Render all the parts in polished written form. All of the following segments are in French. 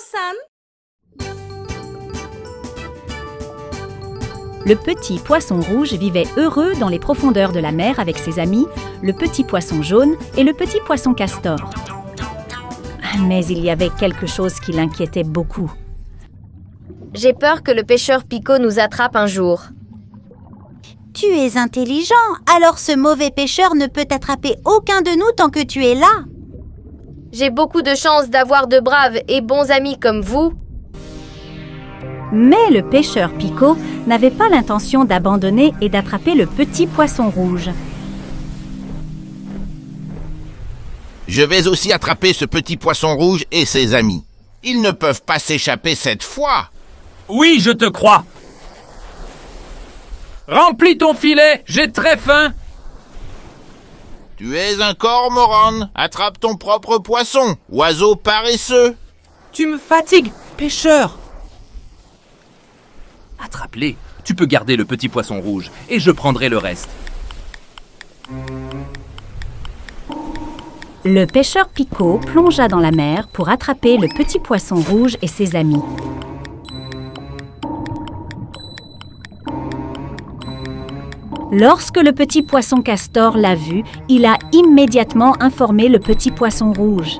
Piko-san. Le petit poisson rouge vivait heureux dans les profondeurs de la mer avec ses amis, le petit poisson jaune et le petit poisson castor. Mais il y avait quelque chose qui l'inquiétait beaucoup. J'ai peur que le pêcheur Pico nous attrape un jour. Tu es intelligent, alors ce mauvais pêcheur ne peut attraper aucun de nous tant que tu es là. J'ai beaucoup de chance d'avoir de braves et bons amis comme vous. Mais le pêcheur Pico n'avait pas l'intention d'abandonner et d'attraper le petit poisson rouge. Je vais aussi attraper ce petit poisson rouge et ses amis. Ils ne peuvent pas s'échapper cette fois. Oui, je te crois. Remplis ton filet, j'ai très faim. Tu es un cormoran. Attrape ton propre poisson, oiseau paresseux. Tu me fatigues, pêcheur. Attrape-les. Tu peux garder le petit poisson rouge et je prendrai le reste. Le pêcheur Pico plongea dans la mer pour attraper le petit poisson rouge et ses amis. Lorsque le petit poisson castor l'a vu, il a immédiatement informé le petit poisson rouge.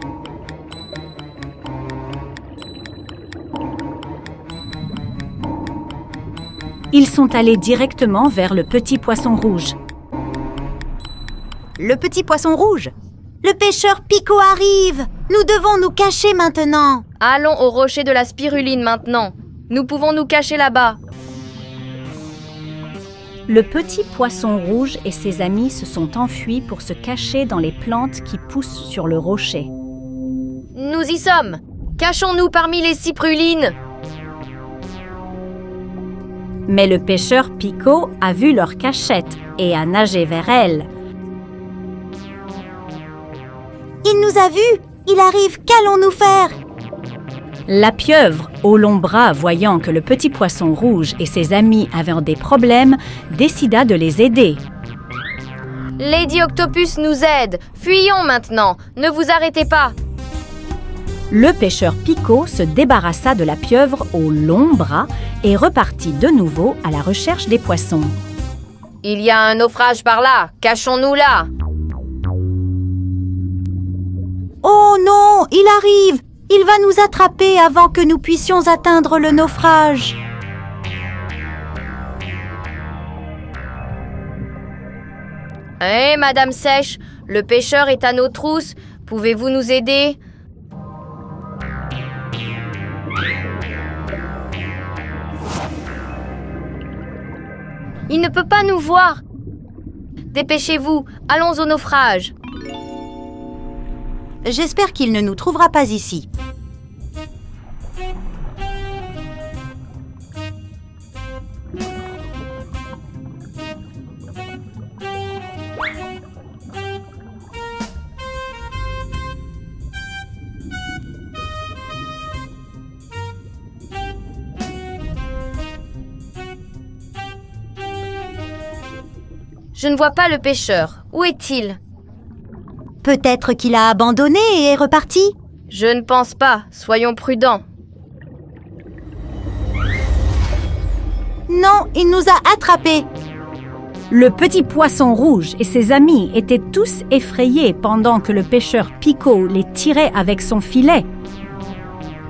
Ils sont allés directement vers le petit poisson rouge. Le petit poisson rouge! Le pêcheur Pico arrive! Nous devons nous cacher maintenant! Allons au rocher de la spiruline maintenant. Nous pouvons nous cacher là-bas. Le petit poisson rouge et ses amis se sont enfuis pour se cacher dans les plantes qui poussent sur le rocher. Nous y sommes. Cachons-nous parmi les cyprulines. Mais le pêcheur Pico a vu leur cachette et a nagé vers elle. Il nous a vus! Il arrive, qu'allons-nous faire? La pieuvre, aux longs bras, voyant que le petit poisson rouge et ses amis avaient des problèmes, décida de les aider. Lady Octopus nous aide. Fuyons maintenant. Ne vous arrêtez pas. Le pêcheur Pico se débarrassa de la pieuvre aux longs bras et repartit de nouveau à la recherche des poissons. Il y a un naufrage par là. Cachons-nous là. Oh non! Il arrive! Il va nous attraper avant que nous puissions atteindre le naufrage. Hé, Madame Sèche, le pêcheur est à nos trousses. Pouvez-vous nous aider? Il ne peut pas nous voir. Dépêchez-vous, allons au naufrage. J'espère qu'il ne nous trouvera pas ici. Je ne vois pas le pêcheur. Où est-il? Peut-être qu'il a abandonné et est reparti. Je ne pense pas. Soyons prudents. Non, il nous a attrapés. Le petit poisson rouge et ses amis étaient tous effrayés pendant que le pêcheur Pico les tirait avec son filet.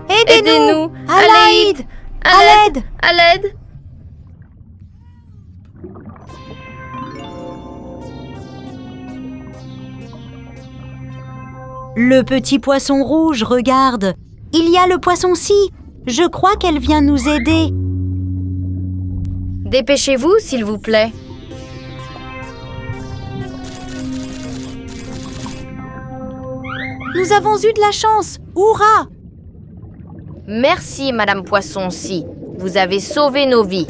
Aidez-nous! À l'aide! À l'aide! À l'aide! Le petit poisson rouge, regarde. Il y a le poisson-ci. Je crois qu'elle vient nous aider. Dépêchez-vous, s'il vous plaît. Nous avons eu de la chance. Hourra! Merci, Madame Poisson-ci. Vous avez sauvé nos vies.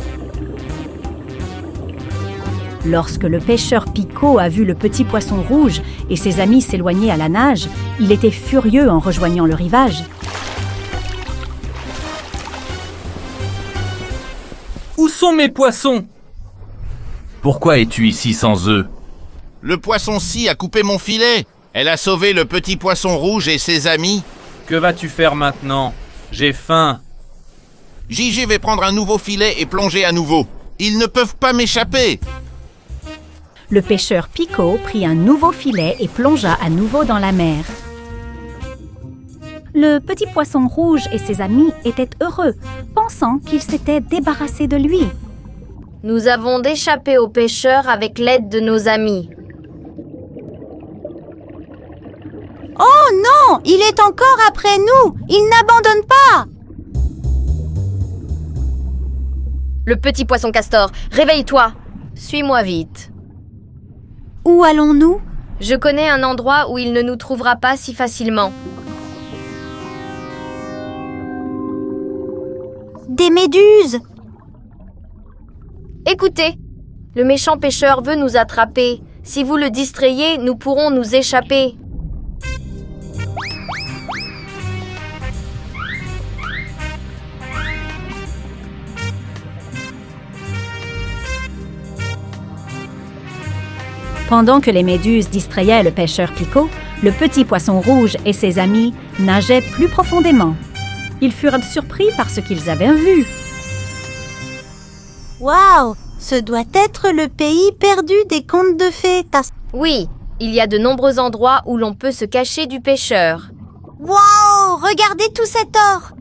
Lorsque le pêcheur Pico a vu le petit poisson rouge et ses amis s'éloigner à la nage, il était furieux en rejoignant le rivage. Où sont mes poissons? Pourquoi es-tu ici sans eux? Le poisson-ci a coupé mon filet. Elle a sauvé le petit poisson rouge et ses amis. Que vas-tu faire maintenant? J'ai faim. Gigi va prendre un nouveau filet et plonger à nouveau. Ils ne peuvent pas m'échapper. Le pêcheur Pico prit un nouveau filet et plongea à nouveau dans la mer. Le petit poisson rouge et ses amis étaient heureux, pensant qu'ils s'étaient débarrassés de lui. Nous avons échappé au pêcheur avec l'aide de nos amis. Oh non, il est encore après nous. Il n'abandonne pas. Le petit poisson castor, réveille-toi. Suis-moi vite. Où allons-nous? Je connais un endroit où il ne nous trouvera pas si facilement. Des méduses. Écoutez, le méchant pêcheur veut nous attraper. Si vous le distrayez, nous pourrons nous échapper. Pendant que les méduses distrayaient le pêcheur Pico, le petit poisson rouge et ses amis nageaient plus profondément. Ils furent surpris par ce qu'ils avaient vu. Waouh, ce doit être le pays perdu des contes de fées. Oui, il y a de nombreux endroits où l'on peut se cacher du pêcheur. Waouh, regardez tout cet or.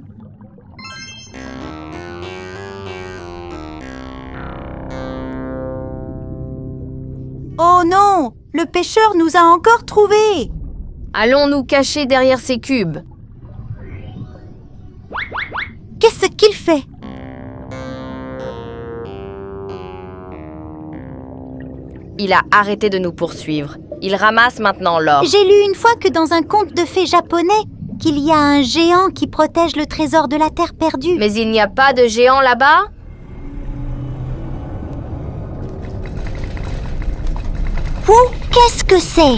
Oh non, le pêcheur nous a encore trouvés. Allons nous cacher derrière ces cubes. Qu'est-ce qu'il fait? Il a arrêté de nous poursuivre. Il ramasse maintenant l'or. J'ai lu une fois que dans un conte de fées japonais, qu'il y a un géant qui protège le trésor de la terre perdue. Mais il n'y a pas de géant là-bas? Qu'est-ce que c'est?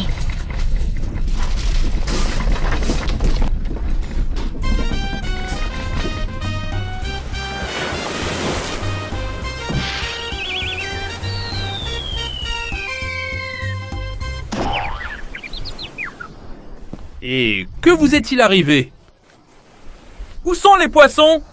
Et que vous est-il arrivé? Où sont les poissons?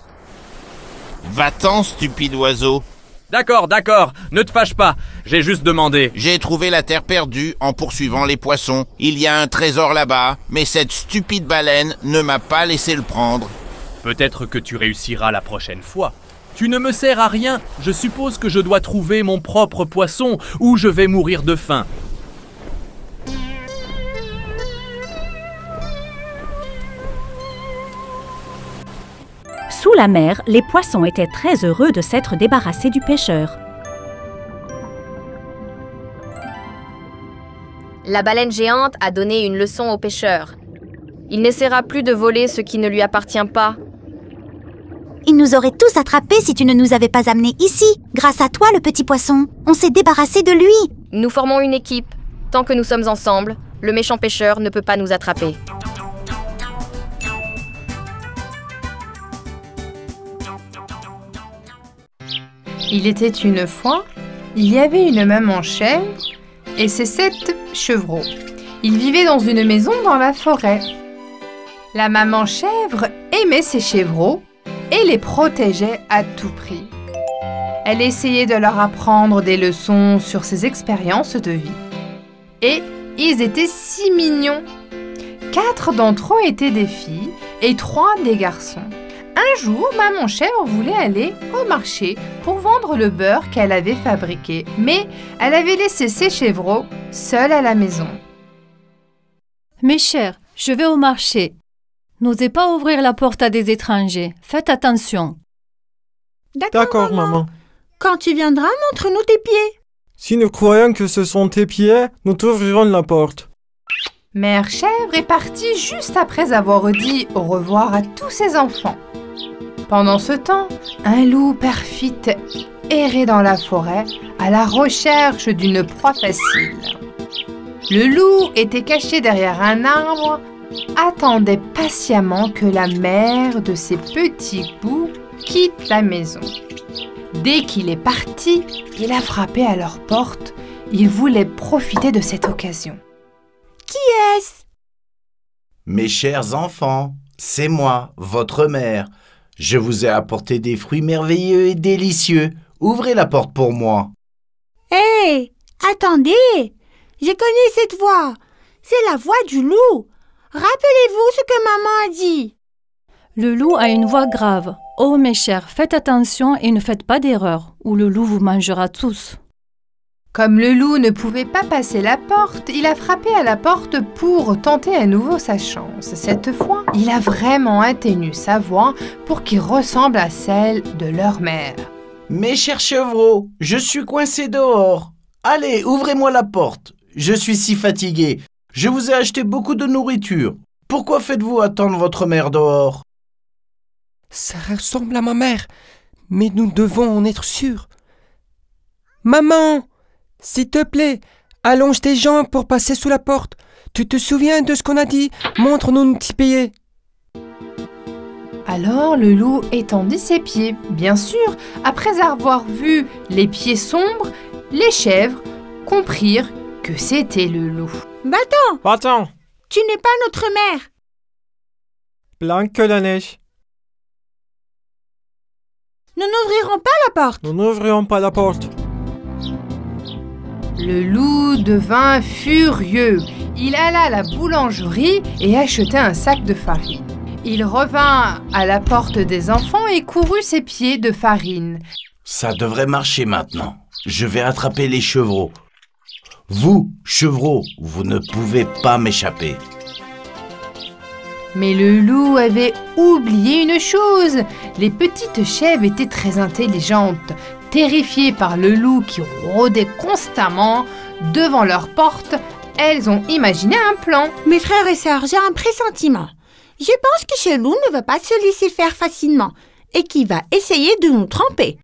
Va-t'en, stupide oiseau. D'accord, ne te fâche pas, j'ai juste demandé. J'ai trouvé la terre perdue en poursuivant les poissons. Il y a un trésor là-bas, mais cette stupide baleine ne m'a pas laissé le prendre. Peut-être que tu réussiras la prochaine fois. Tu ne me sers à rien, je suppose que je dois trouver mon propre poisson ou je vais mourir de faim. Sous la mer, les poissons étaient très heureux de s'être débarrassés du pêcheur. La baleine géante a donné une leçon au pêcheur. Il n'essaiera plus de voler ce qui ne lui appartient pas. Il nous aurait tous attrapés si tu ne nous avais pas amenés ici. Grâce à toi, le petit poisson, on s'est débarrassé de lui. Nous formons une équipe. Tant que nous sommes ensemble, le méchant pêcheur ne peut pas nous attraper. Il était une fois, il y avait une maman chèvre et ses 7 chevreaux. Ils vivaient dans une maison dans la forêt. La maman chèvre aimait ses chevreaux et les protégeait à tout prix. Elle essayait de leur apprendre des leçons sur ses expériences de vie. Et ils étaient si mignons. 4 d'entre eux étaient des filles et 3 des garçons. Un jour, maman chèvre voulait aller au marché pour vendre le beurre qu'elle avait fabriqué, mais elle avait laissé ses chevreaux seuls à la maison. Mes chers, je vais au marché. N'osez pas ouvrir la porte à des étrangers. Faites attention. D'accord, maman. Quand tu viendras, montre-nous tes pieds. Si nous croyons que ce sont tes pieds, nous t'ouvrirons la porte. Mère chèvre est partie juste après avoir dit au revoir à tous ses enfants. Pendant ce temps, un loup perfide errait dans la forêt à la recherche d'une proie facile. Le loup était caché derrière un arbre, attendait patiemment que la mère de ses petits bouts quitte la maison. Dès qu'il est parti, il a frappé à leur porte. Il voulait profiter de cette occasion. Qui est-ce? Mes chers enfants, c'est moi, votre mère. Je vous ai apporté des fruits merveilleux et délicieux. Ouvrez la porte pour moi. Hé, attendez! Je connais cette voix. C'est la voix du loup. Rappelez-vous ce que maman a dit. Le loup a une voix grave. Oh mes chers, faites attention et ne faites pas d'erreur, ou le loup vous mangera tous. Comme le loup ne pouvait pas passer la porte, il a frappé à la porte pour tenter à nouveau sa chance. Cette fois, il a vraiment atténué sa voix pour qu'il ressemble à celle de leur mère. Mes chers chevreaux, je suis coincé dehors. Allez, ouvrez-moi la porte. Je suis si fatigué. Je vous ai acheté beaucoup de nourriture. Pourquoi faites-vous attendre votre mère dehors? Ça ressemble à ma mère, mais nous devons en être sûrs. Maman, s'il te plaît, allonge tes jambes pour passer sous la porte. Tu te souviens de ce qu'on a dit? Montre-nous nos petits pieds. Alors le loup étendit ses pieds. Bien sûr, après avoir vu les pieds sombres, les chèvres comprirent que c'était le loup. Bâton, Va-t'en, tu n'es pas notre mère. blanc que la neige. Nous n'ouvrirons pas la porte. Nous n'ouvrirons pas la porte. Le loup devint furieux. Il alla à la boulangerie et acheta un sac de farine. Il revint à la porte des enfants et courut ses pieds de farine. Ça devrait marcher maintenant. Je vais attraper les chevreaux. Vous, chevreaux, vous ne pouvez pas m'échapper. Mais le loup avait oublié une chose. Les petites chèvres étaient très intelligentes. Terrifiées par le loup qui rôdait constamment devant leur porte, elles ont imaginé un plan. Mes frères et sœurs, j'ai un pressentiment. Je pense que ce loup ne va pas se laisser faire facilement et qu'il va essayer de nous tromper.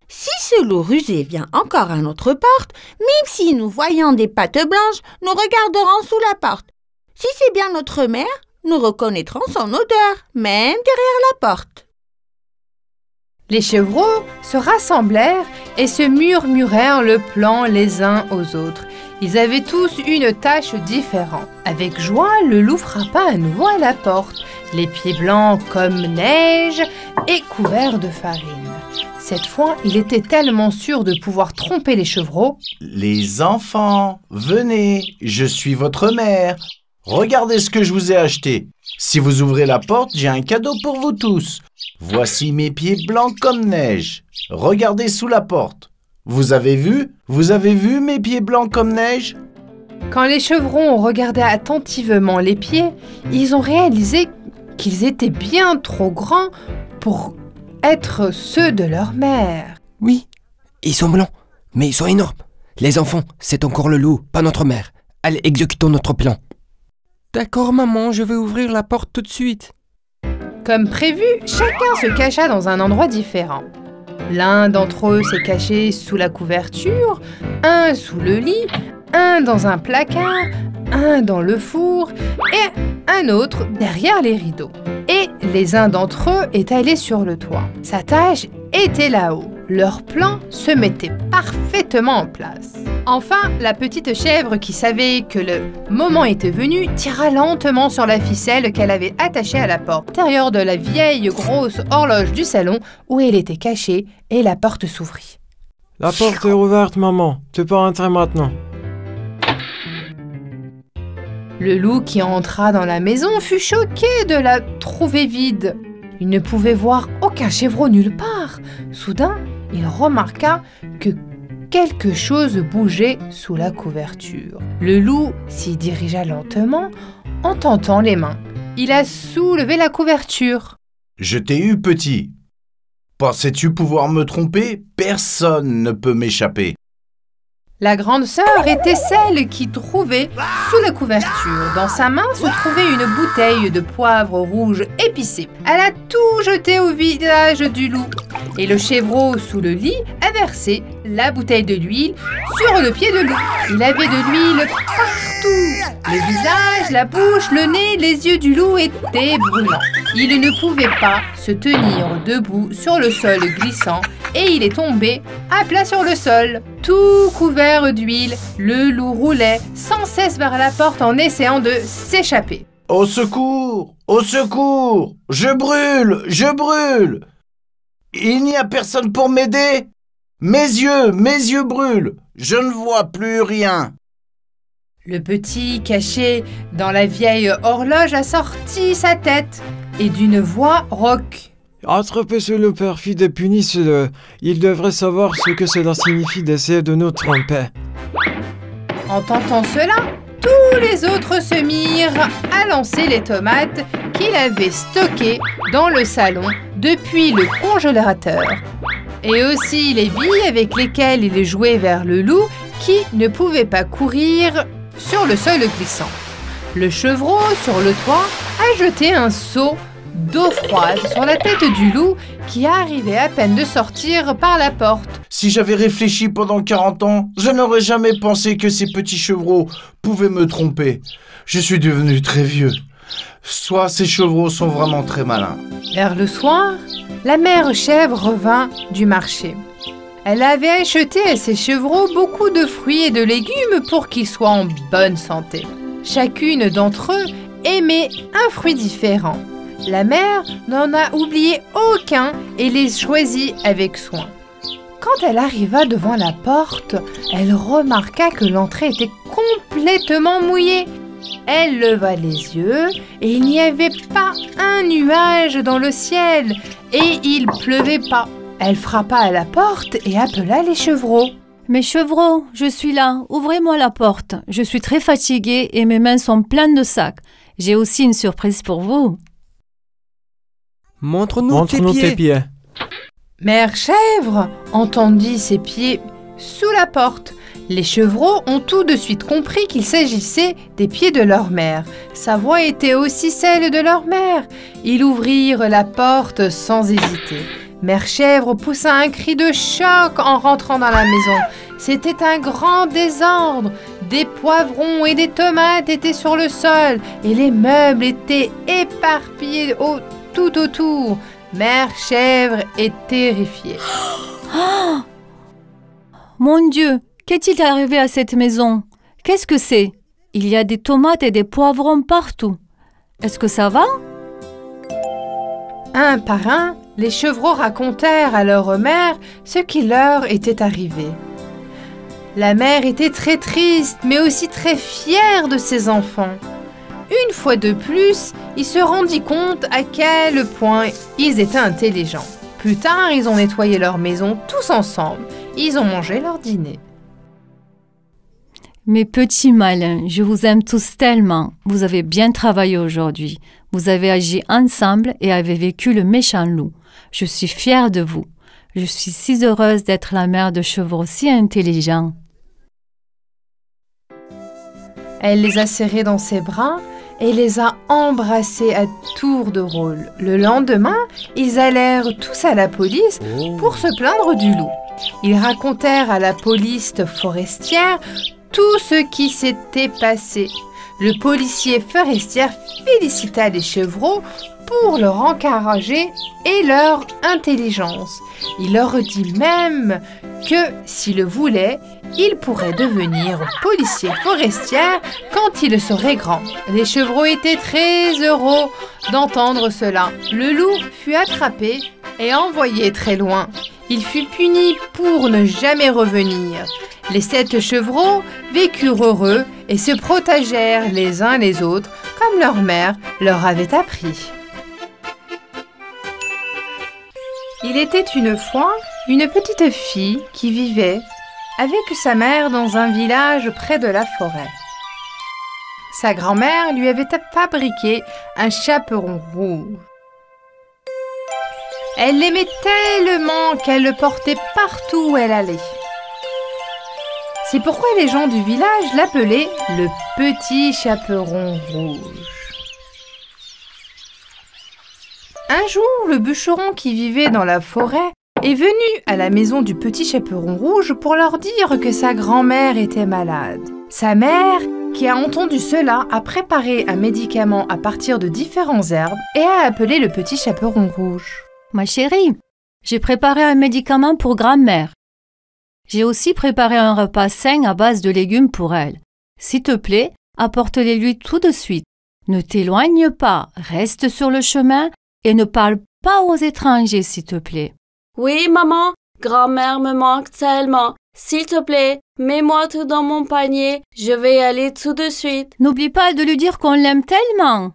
Si ce loup rusé vient encore à notre porte, même si nous voyons des pattes blanches, nous regarderons sous la porte. Si c'est bien notre mère, nous reconnaîtrons son odeur, même derrière la porte. Les chevreaux se rassemblèrent et se murmurèrent le plan les uns aux autres. Ils avaient tous une tâche différente. Avec joie, le loup frappa à nouveau à la porte, les pieds blancs comme neige et couverts de farine. Cette fois, il était tellement sûr de pouvoir tromper les chevreaux. Les enfants, venez, je suis votre mère. Regardez ce que je vous ai acheté. Si vous ouvrez la porte, j'ai un cadeau pour vous tous. Voici mes pieds blancs comme neige. Regardez sous la porte. Vous avez vu? Vous avez vu mes pieds blancs comme neige? Quand les chevrons ont regardé attentivement les pieds, ils ont réalisé qu'ils étaient bien trop grands pour être ceux de leur mère. Oui, ils sont blancs, mais ils sont énormes. Les enfants, c'est encore le loup, pas notre mère. Allez, exécutons notre plan. D'accord, maman, je vais ouvrir la porte tout de suite. Comme prévu, chacun se cacha dans un endroit différent. L'un d'entre eux s'est caché sous la couverture, un sous le lit, un dans un placard, un dans le four et un autre derrière les rideaux. Et les uns d'entre eux est allé sur le toit. Sa tâche était là-haut. Leur plan se mettait parfaitement en place. Enfin, la petite chèvre qui savait que le moment était venu tira lentement sur la ficelle qu'elle avait attachée à la porte intérieure de la vieille grosse horloge du salon où elle était cachée et la porte s'ouvrit. La porte est ouverte, maman. Tu peux entrer maintenant. Le loup qui entra dans la maison fut choqué de la trouver vide. Il ne pouvait voir aucun chevreau nulle part. Soudain, il remarqua que quelque chose bougeait sous la couverture. Le loup s'y dirigea lentement en tentant les mains. Il a soulevé la couverture. Je t'ai eu petit. Pensais-tu pouvoir me tromper? Personne ne peut m'échapper. La grande sœur était celle qui trouvait sous la couverture. Dans sa main se trouvait une bouteille de poivre rouge épicé. Elle a tout jeté au visage du loup. Et le chevreau sous le lit a versé la bouteille de l'huile sur le pied de loup. Il avait de l'huile partout. Le visage, la bouche, le nez, les yeux du loup étaient brûlants. Il ne pouvait pas se tenir debout sur le sol glissant et il est tombé à plat sur le sol. Tout couvert d'huile, le loup roulait sans cesse vers la porte en essayant de s'échapper. Au secours! Au secours! Je brûle! Je brûle! Il n'y a personne pour m'aider? Mes yeux brûlent! Je ne vois plus rien! Le petit, caché dans la vieille horloge, a sorti sa tête et d'une voix rauque. Attrapez ce loup perfide et punissez-le. Il devrait savoir ce que cela signifie d'essayer de nous tromper. En tentant cela, tous les autres se mirent à lancer les tomates qu'il avait stockées dans le salon depuis le congélateur. Et aussi les billes avec lesquelles il jouait vers le loup qui ne pouvait pas courir sur le sol glissant. Le chevreau, sur le toit, a jeté un seau d'eau froide sur la tête du loup qui arrivait à peine de sortir par la porte. Si j'avais réfléchi pendant 40 ans, je n'aurais jamais pensé que ces petits chevreaux pouvaient me tromper. Je suis devenu très vieux. Soit ces chevreaux sont vraiment très malins. Vers le soir, la mère chèvre revint du marché. Elle avait acheté à ses chevreaux beaucoup de fruits et de légumes pour qu'ils soient en bonne santé. Chacune d'entre eux aimait un fruit différent. La mère n'en a oublié aucun et les choisit avec soin. Quand elle arriva devant la porte, elle remarqua que l'entrée était complètement mouillée. Elle leva les yeux et il n'y avait pas un nuage dans le ciel et il pleuvait pas. Elle frappa à la porte et appela les chevreaux. Mes chevreaux, je suis là, ouvrez-moi la porte. Je suis très fatiguée et mes mains sont pleines de sacs. J'ai aussi une surprise pour vous. Montre-nous tes pieds. Mère chèvre entendit ses pieds sous la porte. Les chevreaux ont tout de suite compris qu'il s'agissait des pieds de leur mère. Sa voix était aussi celle de leur mère. Ils ouvrirent la porte sans hésiter. Mère chèvre poussa un cri de choc en rentrant dans la maison. C'était un grand désordre. Des poivrons et des tomates étaient sur le sol et les meubles étaient éparpillés tout autour. Mère chèvre est terrifiée. Oh mon Dieu, qu'est-il arrivé à cette maison? Qu'est-ce que c'est? Il y a des tomates et des poivrons partout. Est-ce que ça va? Un par un, les chevreaux racontèrent à leur mère ce qui leur était arrivé. La mère était très triste, mais aussi très fière de ses enfants. Une fois de plus, il se rendit compte à quel point ils étaient intelligents. Plus tard, ils ont nettoyé leur maison tous ensemble. Ils ont mangé leur dîner. Mes petits malins, je vous aime tous tellement. Vous avez bien travaillé aujourd'hui. Vous avez agi ensemble et avez vécu le méchant loup. Je suis fière de vous. Je suis si heureuse d'être la mère de chevreaux si intelligents. Elle les a serrés dans ses bras et les a embrassés à tour de rôle. Le lendemain, ils allèrent tous à la police pour se plaindre du loup. Ils racontèrent à la police forestière tout ce qui s'était passé. Le policier forestier félicita les chevreaux pour leur encourager et leur intelligence. Il leur dit même que, s'ils le voulaient, ils pourraient devenir policiers forestiers quand ils seraient grands. Les chevreaux étaient très heureux d'entendre cela. Le loup fut attrapé et envoyé très loin. Il fut puni pour ne jamais revenir. Les 7 chevreaux vécurent heureux et se protégèrent les uns les autres comme leur mère leur avait appris. Il était une fois une petite fille qui vivait avec sa mère dans un village près de la forêt. Sa grand-mère lui avait fabriqué un chaperon rouge. Elle l'aimait tellement qu'elle le portait partout où elle allait. C'est pourquoi les gens du village l'appelaient le petit chaperon rouge. Un jour, le bûcheron qui vivait dans la forêt est venu à la maison du petit chaperon rouge pour leur dire que sa grand-mère était malade. Sa mère, qui a entendu cela, a préparé un médicament à partir de différentes herbes et a appelé le petit chaperon rouge. Ma chérie, j'ai préparé un médicament pour grand-mère. J'ai aussi préparé un repas sain à base de légumes pour elle. S'il te plaît, apporte-les-lui tout de suite. Ne t'éloigne pas, reste sur le chemin et ne parle pas aux étrangers, s'il te plaît. Oui, maman, grand-mère me manque tellement. S'il te plaît, mets-moi tout dans mon panier, je vais y aller tout de suite. N'oublie pas de lui dire qu'on l'aime tellement.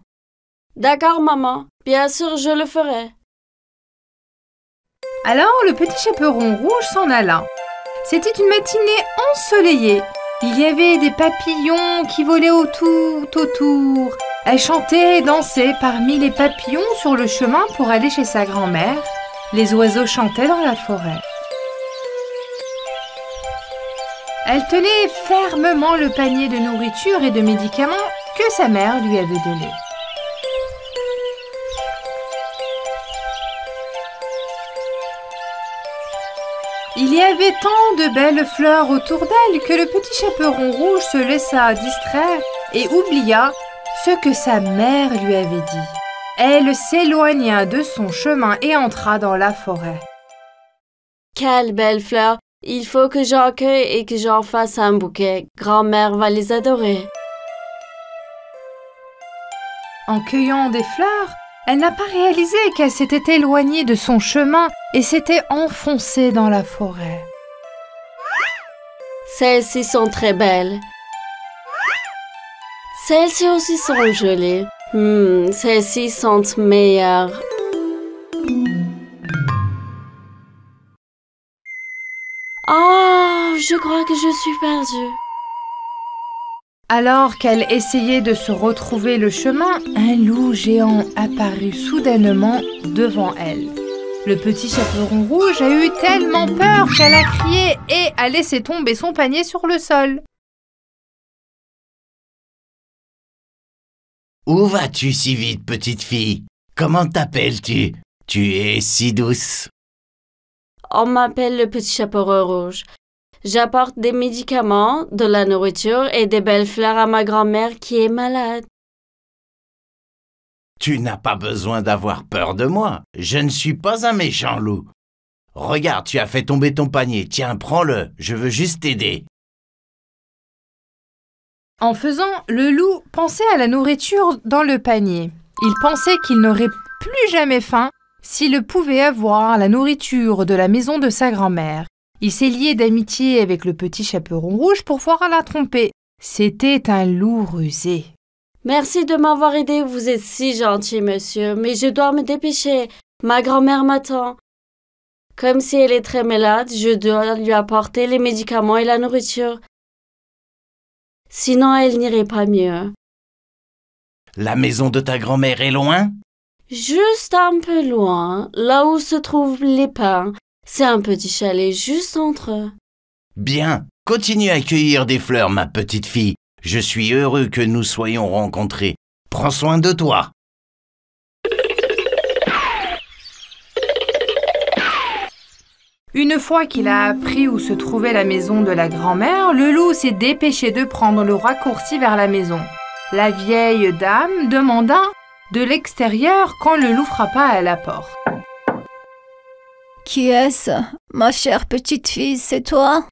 D'accord, maman, bien sûr, je le ferai. Alors le petit chaperon rouge s'en alla. C'était une matinée ensoleillée. Il y avait des papillons qui volaient tout autour. Elle chantait et dansait parmi les papillons sur le chemin pour aller chez sa grand-mère. Les oiseaux chantaient dans la forêt. Elle tenait fermement le panier de nourriture et de médicaments que sa mère lui avait donné. Il y avait tant de belles fleurs autour d'elle que le petit chaperon rouge se laissa distraire et oublia ce que sa mère lui avait dit. Elle s'éloigna de son chemin et entra dans la forêt. Quelle belle fleur! Il faut que j'en cueille et que j'en fasse un bouquet. Grand-mère va les adorer. En cueillant des fleurs, elle n'a pas réalisé qu'elle s'était éloignée de son chemin et s'était enfoncée dans la forêt. Celles-ci sont très belles. Celles-ci aussi sont jolies. Celles-ci sont meilleures. Oh, je crois que je suis perdue. Alors qu'elle essayait de se retrouver le chemin, un loup géant apparut soudainement devant elle. Le petit chaperon rouge a eu tellement peur qu'elle a crié et a laissé tomber son panier sur le sol. Où vas-tu si vite, petite fille? Comment t'appelles-tu? Tu es si douce. On m'appelle le petit chaperon rouge. J'apporte des médicaments, de la nourriture et des belles fleurs à ma grand-mère qui est malade. Tu n'as pas besoin d'avoir peur de moi. Je ne suis pas un méchant loup. Regarde, tu as fait tomber ton panier. Tiens, prends-le. Je veux juste t'aider. En faisant, le loup pensait à la nourriture dans le panier. Il pensait qu'il n'aurait plus jamais faim s'il pouvait avoir la nourriture de la maison de sa grand-mère. Il s'est lié d'amitié avec le petit chaperon rouge pour pouvoir la tromper. C'était un loup rusé. Merci de m'avoir aidé, vous êtes si gentil, monsieur, mais je dois me dépêcher. Ma grand-mère m'attend. Comme si elle est très malade, je dois lui apporter les médicaments et la nourriture. Sinon, elle n'irait pas mieux. La maison de ta grand-mère est loin? Juste un peu loin, là où se trouvent les pins. C'est un petit chalet juste entre eux. Bien, continue à cueillir des fleurs, ma petite fille. Je suis heureux que nous soyons rencontrés. Prends soin de toi. Une fois qu'il a appris où se trouvait la maison de la grand-mère, le loup s'est dépêché de prendre le raccourci vers la maison. La vieille dame demanda de l'extérieur quand le loup frappa à la porte. Qui est-ce? Ma chère petite fille, c'est toi?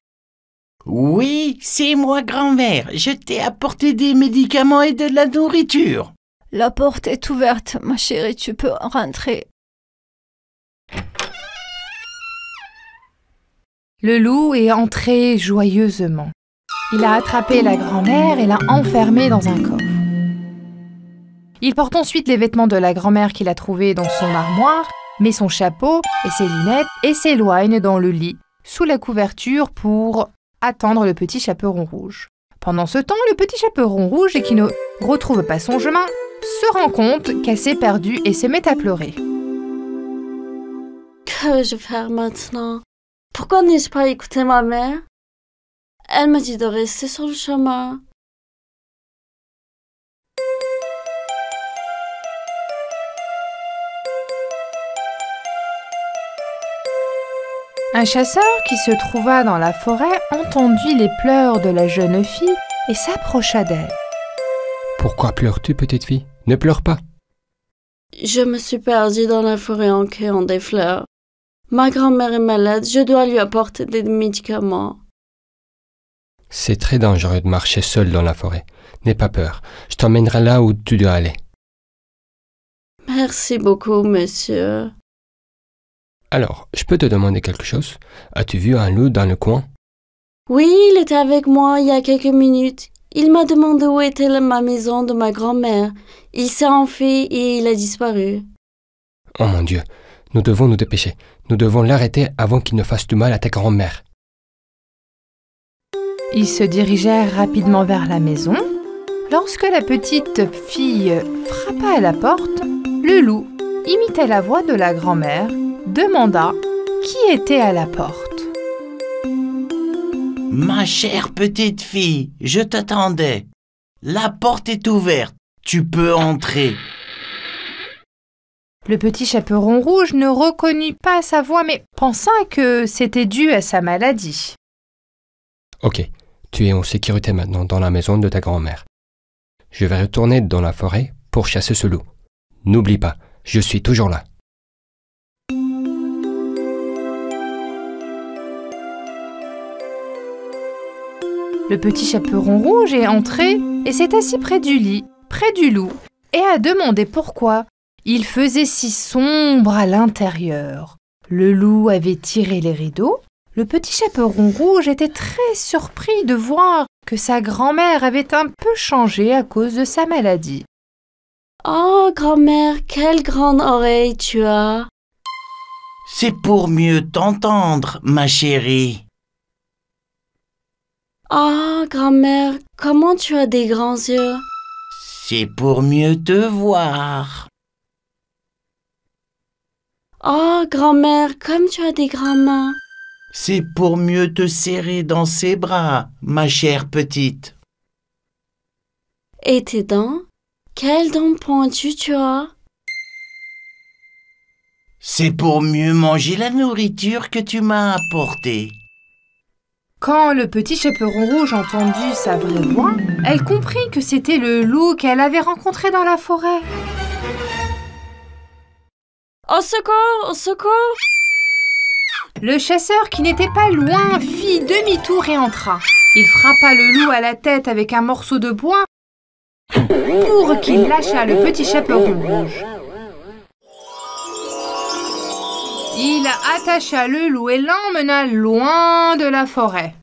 Oui, c'est moi, grand-mère. Je t'ai apporté des médicaments et de la nourriture. La porte est ouverte, ma chérie, tu peux rentrer. Le loup est entré joyeusement. Il a attrapé la grand-mère et l'a enfermée dans un coffre. Il porte ensuite les vêtements de la grand-mère qu'il a trouvés dans son armoire, met son chapeau et ses lunettes et s'éloigne dans le lit, sous la couverture pour attendre le petit chaperon rouge. Pendant ce temps, le petit chaperon rouge, qui ne retrouve pas son chemin, se rend compte qu'elle s'est perdue et se met à pleurer. Que vais-je faire maintenant? Pourquoi n'ai-je pas écouté ma mère? Elle m'a dit de rester sur le chemin. Un chasseur qui se trouva dans la forêt entendit les pleurs de la jeune fille et s'approcha d'elle. Pourquoi pleures-tu, petite fille? Ne pleure pas. Je me suis perdue dans la forêt en cueillant des fleurs. Ma grand-mère est malade, je dois lui apporter des médicaments. C'est très dangereux de marcher seul dans la forêt. N'aie pas peur. Je t'emmènerai là où tu dois aller. Merci beaucoup, monsieur. Alors, je peux te demander quelque chose? As-tu vu un loup dans le coin? Oui, il était avec moi il y a quelques minutes. Il m'a demandé où était ma maison de ma grand-mère. Il s'est enfui et il a disparu. Oh mon Dieu, nous devons nous dépêcher. Nous devons l'arrêter avant qu'il ne fasse du mal à ta grand-mère. Ils se dirigèrent rapidement vers la maison. Lorsque la petite fille frappa à la porte, le loup imitait la voix de la grand-mère, demanda qui était à la porte. Ma chère petite fille, je t'attendais. La porte est ouverte, tu peux entrer. Le petit chaperon rouge ne reconnut pas sa voix, mais pensa que c'était dû à sa maladie. Ok, tu es en sécurité maintenant dans la maison de ta grand-mère. Je vais retourner dans la forêt pour chasser ce loup. N'oublie pas, je suis toujours là. Le petit chaperon rouge est entré et s'est assis près du lit, près du loup, et a demandé pourquoi. Il faisait si sombre à l'intérieur. Le loup avait tiré les rideaux. Le petit chaperon rouge était très surpris de voir que sa grand-mère avait un peu changé à cause de sa maladie. Oh, grand-mère, quelle grande oreille tu as! C'est pour mieux t'entendre, ma chérie. Oh, grand-mère, comment tu as des grands yeux! C'est pour mieux te voir. Oh, grand-mère, comme tu as des grandes mains! C'est pour mieux te serrer dans ses bras, ma chère petite. Et tes dents? Quelles dents pointues tu as? C'est pour mieux manger la nourriture que tu m'as apportée. Quand le petit chaperon rouge entendit sa vraie voix, elle comprit que c'était le loup qu'elle avait rencontré dans la forêt. Au secours! Au secours! Le chasseur, qui n'était pas loin, fit demi-tour et entra. Il frappa le loup à la tête avec un morceau de bois pour qu'il lâchât le petit chaperon rouge. Il attacha le loup et l'emmena loin de la forêt.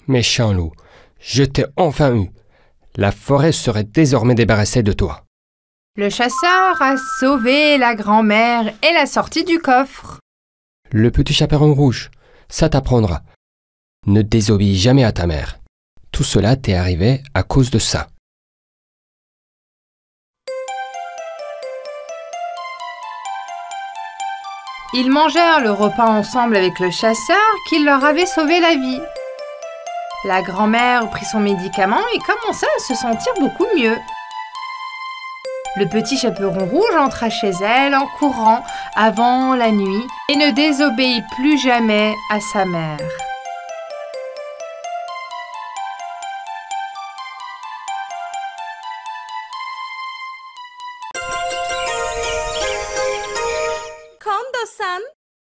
Méchant loup, je t'ai enfin eu. La forêt serait désormais débarrassée de toi. Le chasseur a sauvé la grand-mère et l'a sortie du coffre. Le petit chaperon rouge, ça t'apprendra. Ne désobéis jamais à ta mère. Tout cela t'est arrivé à cause de ça. Ils mangèrent le repas ensemble avec le chasseur qui leur avait sauvé la vie. La grand-mère prit son médicament et commença à se sentir beaucoup mieux. Le petit chaperon rouge entra chez elle en courant avant la nuit et ne désobéit plus jamais à sa mère.